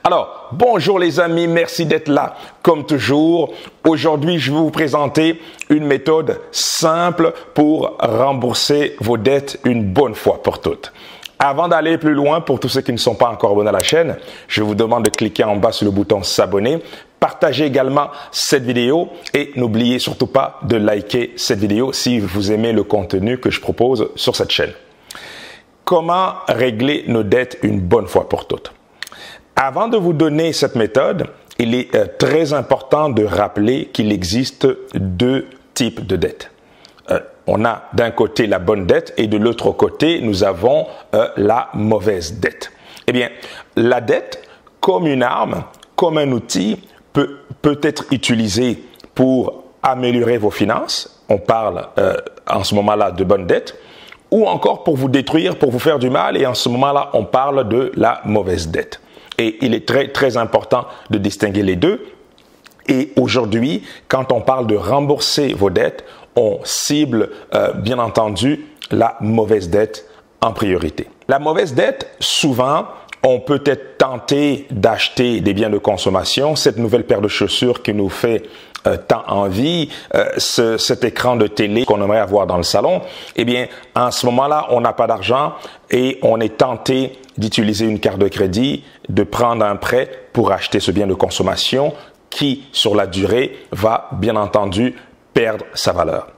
Alors, bonjour les amis, merci d'être là. Comme toujours, aujourd'hui, je vais vous présenter une méthode simple pour rembourser vos dettes une bonne fois pour toutes. Avant d'aller plus loin, pour tous ceux qui ne sont pas encore abonnés à la chaîne, je vous demande de cliquer en bas sur le bouton s'abonner. Partagez également cette vidéo et n'oubliez surtout pas de liker cette vidéo si vous aimez le contenu que je propose sur cette chaîne. Comment régler nos dettes une bonne fois pour toutes? Avant de vous donner cette méthode, il est très important de rappeler qu'il existe deux types de dettes. On a d'un côté la bonne dette et de l'autre côté, nous avons la mauvaise dette. Eh bien, la dette, comme une arme, comme un outil, peut être utilisée pour améliorer vos finances. On parle en ce moment-là de bonne dette. Ou encore pour vous détruire, pour vous faire du mal. Et en ce moment-là, on parle de la mauvaise dette. Et il est très important de distinguer les deux. Et aujourd'hui, quand on parle de rembourser vos dettes, on cible bien entendu la mauvaise dette en priorité. La mauvaise dette, souvent, on peut être tenté d'acheter des biens de consommation. Cette nouvelle paire de chaussures qui nous fait tant envie, cet écran de télé qu'on aimerait avoir dans le salon, eh bien, en ce moment-là, on n'a pas d'argent et on est tenté d'utiliser une carte de crédit, de prendre un prêt pour acheter ce bien de consommation qui, sur la durée, va bien entendu perdre sa valeur.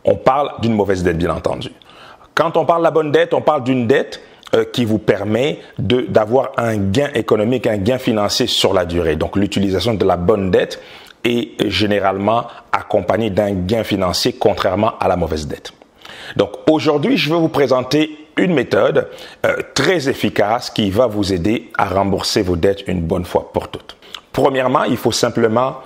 On parle d'une mauvaise dette, bien entendu. Quand on parle de la bonne dette, on parle d'une dette qui vous permet d'avoir un gain économique, un gain financier sur la durée. Donc, l'utilisation de la bonne dette est généralement accompagnée d'un gain financier, contrairement à la mauvaise dette. Donc, aujourd'hui, je vais vous présenter une méthode très efficace qui va vous aider à rembourser vos dettes une bonne fois pour toutes. Premièrement, il faut simplement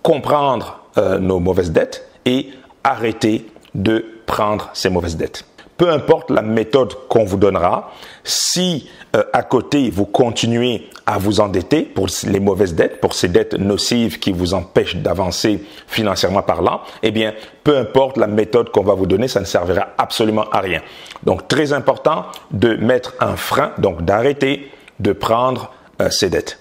comprendre nos mauvaises dettes et arrêter de prendre ces mauvaises dettes. Peu importe la méthode qu'on vous donnera, si à côté vous continuez à vous endetter pour les mauvaises dettes, pour ces dettes nocives qui vous empêchent d'avancer financièrement parlant, eh bien, peu importe la méthode qu'on va vous donner, ça ne servira absolument à rien. Donc, très important de mettre un frein, donc d'arrêter de prendre ces dettes.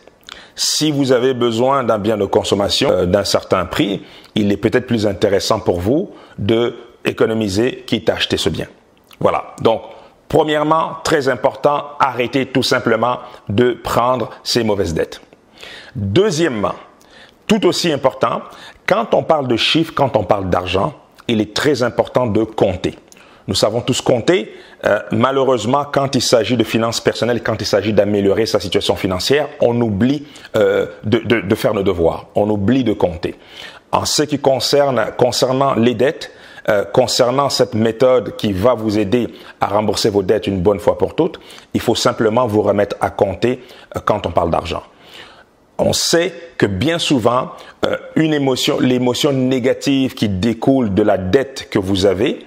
Si vous avez besoin d'un bien de consommation d'un certain prix, il est peut-être plus intéressant pour vous de économiser quitte à acheter ce bien. Voilà. Donc, premièrement, très important, arrêtez tout simplement de prendre ces mauvaises dettes. Deuxièmement, tout aussi important, quand on parle de chiffres, quand on parle d'argent, il est très important de compter. Nous savons tous compter. Malheureusement, quand il s'agit de finances personnelles, quand il s'agit d'améliorer sa situation financière, on oublie de faire nos devoirs. On oublie de compter. En ce qui concernant les dettes, concernant cette méthode qui va vous aider à rembourser vos dettes une bonne fois pour toutes, il faut simplement vous remettre à compter quand on parle d'argent. On sait que bien souvent, l'émotion négative qui découle de la dette que vous avez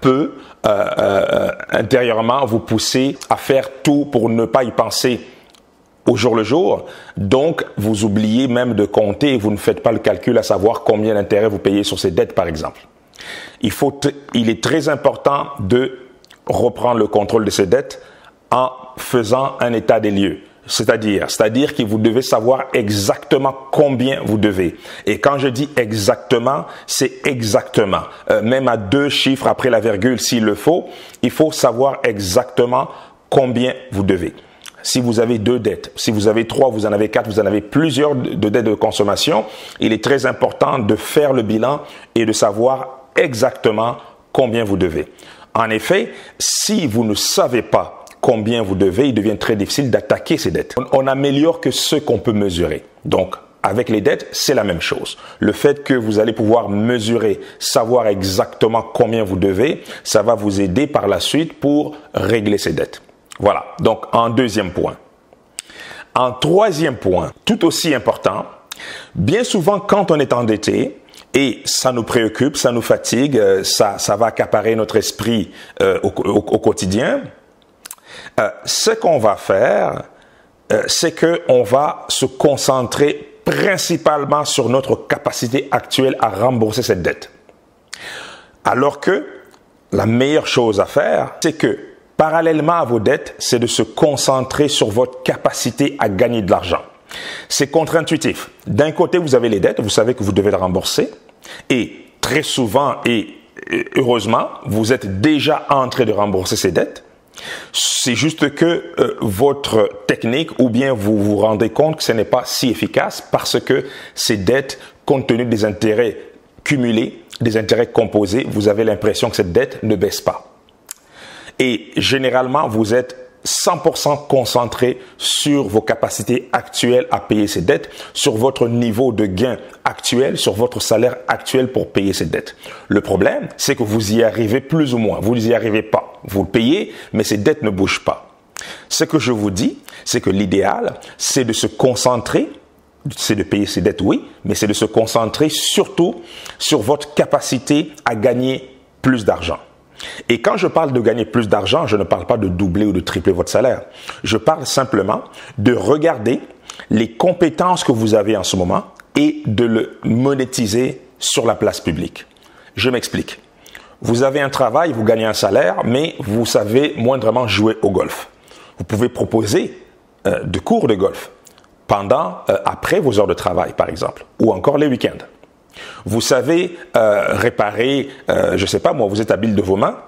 peut intérieurement vous pousser à faire tout pour ne pas y penser au jour le jour. Donc, vous oubliez même de compter et vous ne faites pas le calcul à savoir combien d'intérêts vous payez sur ces dettes, par exemple. Il est très important de reprendre le contrôle de ces dettes en faisant un état des lieux. C'est-à-dire que vous devez savoir exactement combien vous devez. Et quand je dis exactement, c'est exactement. Même à 2 chiffres après la virgule, s'il le faut, il faut savoir exactement combien vous devez. Si vous avez 2 dettes, si vous avez 3, vous en avez 4, vous en avez plusieurs de dettes de consommation, il est très important de faire le bilan et de savoir exactement combien vous devez. En effet, si vous ne savez pas combien vous devez, il devient très difficile d'attaquer ces dettes. On n'améliore que ce qu'on peut mesurer. Donc, avec les dettes, c'est la même chose. Le fait que vous allez pouvoir mesurer, savoir exactement combien vous devez, ça va vous aider par la suite pour régler ces dettes. Voilà, donc en deuxième point. En troisième point, tout aussi important, bien souvent quand on est endetté, et ça nous préoccupe, ça nous fatigue, ça va accaparer notre esprit au quotidien, ce qu'on va faire, c'est qu'on va se concentrer principalement sur notre capacité actuelle à rembourser cette dette. Alors que la meilleure chose à faire, c'est que parallèlement à vos dettes, c'est de se concentrer sur votre capacité à gagner de l'argent. C'est contre-intuitif. D'un côté, vous avez les dettes, vous savez que vous devez les rembourser, et très souvent et heureusement, vous êtes déjà en train de rembourser ces dettes. C'est juste que votre technique, ou bien vous vous rendez compte que ce n'est pas si efficace parce que ces dettes, compte tenu des intérêts cumulés, des intérêts composés, vous avez l'impression que cette dette ne baisse pas. Et généralement, vous êtes 100% concentré sur vos capacités actuelles à payer ces dettes, sur votre niveau de gain actuel, sur votre salaire actuel pour payer ces dettes. Le problème, c'est que vous y arrivez plus ou moins. Vous n'y arrivez pas. Vous le payez, mais ces dettes ne bougent pas. Ce que je vous dis, c'est que l'idéal, c'est de se concentrer, c'est de payer ses dettes, oui, mais c'est de se concentrer surtout sur votre capacité à gagner plus d'argent. Et quand je parle de gagner plus d'argent, je ne parle pas de doubler ou de tripler votre salaire. Je parle simplement de regarder les compétences que vous avez en ce moment et de le monétiser sur la place publique. Je m'explique. Vous avez un travail, vous gagnez un salaire, mais vous savez moindrement jouer au golf. Vous pouvez proposer de cours de golf après vos heures de travail, par exemple, ou encore les week-ends. Vous savez réparer, je ne sais pas moi, vous êtes habile de vos mains,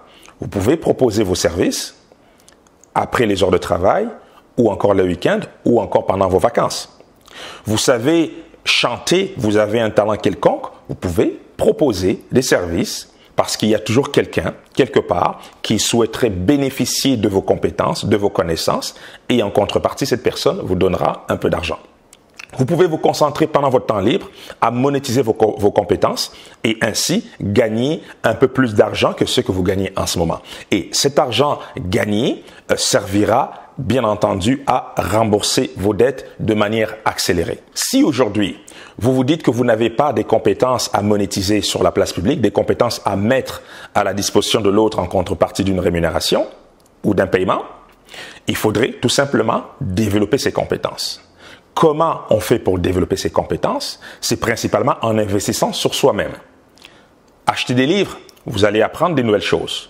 vous pouvez proposer vos services après les heures de travail, ou encore le week-end, ou encore pendant vos vacances. Vous savez chanter, vous avez un talent quelconque, vous pouvez proposer des services parce qu'il y a toujours quelqu'un, quelque part, qui souhaiterait bénéficier de vos compétences, de vos connaissances, et en contrepartie, cette personne vous donnera un peu d'argent. Vous pouvez vous concentrer pendant votre temps libre à monétiser vos compétences et ainsi gagner un peu plus d'argent que ce que vous gagnez en ce moment. Et cet argent gagné servira bien entendu à rembourser vos dettes de manière accélérée. Si aujourd'hui, vous vous dites que vous n'avez pas des compétences à monétiser sur la place publique, des compétences à mettre à la disposition de l'autre en contrepartie d'une rémunération ou d'un paiement, il faudrait tout simplement développer ces compétences. Comment on fait pour développer ces compétences? C'est principalement en investissant sur soi-même. Achetez des livres, vous allez apprendre des nouvelles choses.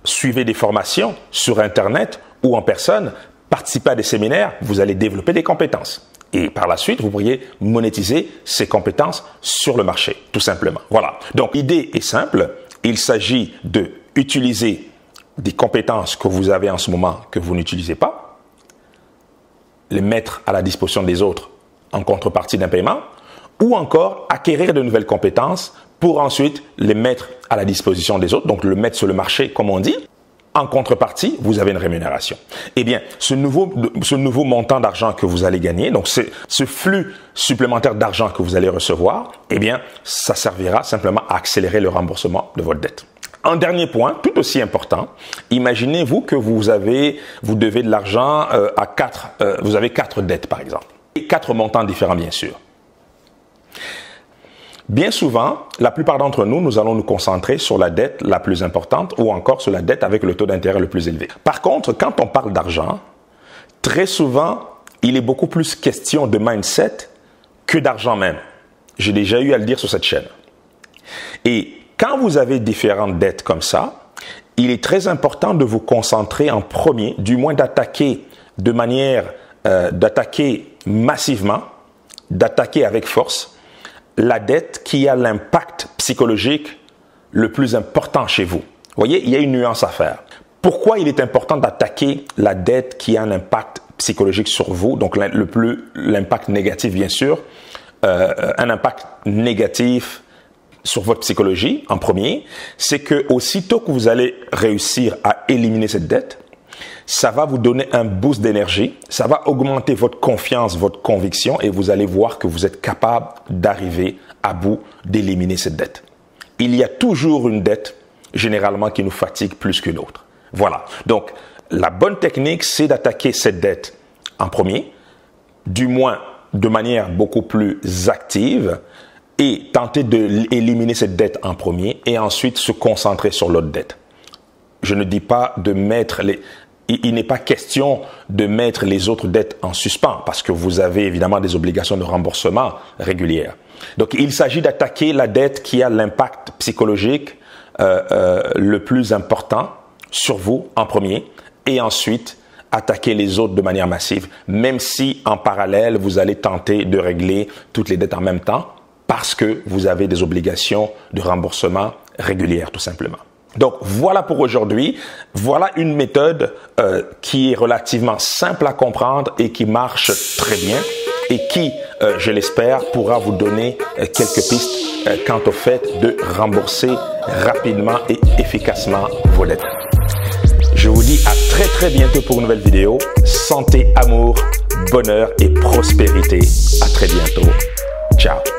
Suivez des formations sur Internet ou en personne, participez à des séminaires, vous allez développer des compétences. Et par la suite, vous pourriez monétiser ces compétences sur le marché, tout simplement. Voilà. Donc, l'idée est simple. Il s'agit d'utiliser des compétences que vous avez en ce moment que vous n'utilisez pas, les mettre à la disposition des autres en contrepartie d'un paiement, ou encore acquérir de nouvelles compétences pour ensuite les mettre à la disposition des autres, donc le mettre sur le marché, comme on dit. En contrepartie, vous avez une rémunération. Eh bien, ce nouveau montant d'argent que vous allez gagner, donc ce flux supplémentaire d'argent que vous allez recevoir, eh bien, ça servira simplement à accélérer le remboursement de votre dette. Un dernier point, tout aussi important, imaginez-vous que vous devez de l'argent vous avez 4 dettes par exemple, et 4 montants différents bien sûr. Bien souvent, la plupart d'entre nous, nous allons nous concentrer sur la dette la plus importante ou encore sur la dette avec le taux d'intérêt le plus élevé. Par contre, quand on parle d'argent, très souvent, il est beaucoup plus question de mindset que d'argent même. J'ai déjà eu à le dire sur cette chaîne. Et quand vous avez différentes dettes comme ça, il est très important de vous concentrer en premier, du moins d'attaquer d'attaquer massivement, d'attaquer avec force la dette qui a l'impact psychologique le plus important chez vous. Vous voyez, il y a une nuance à faire. Pourquoi il est important d'attaquer la dette qui a un impact psychologique sur vous, donc l'impact négatif bien sûr, un impact négatif sur votre psychologie en premier, c'est que aussitôt que vous allez réussir à éliminer cette dette, ça va vous donner un boost d'énergie, ça va augmenter votre confiance, votre conviction et vous allez voir que vous êtes capable d'arriver à bout d'éliminer cette dette. Il y a toujours une dette, généralement, qui nous fatigue plus qu'une autre. Voilà. Donc, la bonne technique, c'est d'attaquer cette dette en premier, du moins de manière beaucoup plus active et tenter d'éliminer cette dette en premier et ensuite se concentrer sur l'autre dette. Je ne dis pas de mettre il n'est pas question de mettre les autres dettes en suspens parce que vous avez évidemment des obligations de remboursement régulières. Donc, il s'agit d'attaquer la dette qui a l'impact psychologique le plus important sur vous en premier et ensuite attaquer les autres de manière massive, même si en parallèle, vous allez tenter de régler toutes les dettes en même temps parce que vous avez des obligations de remboursement régulières, tout simplement. Donc, voilà pour aujourd'hui. Voilà une méthode qui est relativement simple à comprendre et qui marche très bien et qui, je l'espère, pourra vous donner quelques pistes quant au fait de rembourser rapidement et efficacement vos dettes. Je vous dis à très bientôt pour une nouvelle vidéo. Santé, amour, bonheur et prospérité. À très bientôt. Ciao.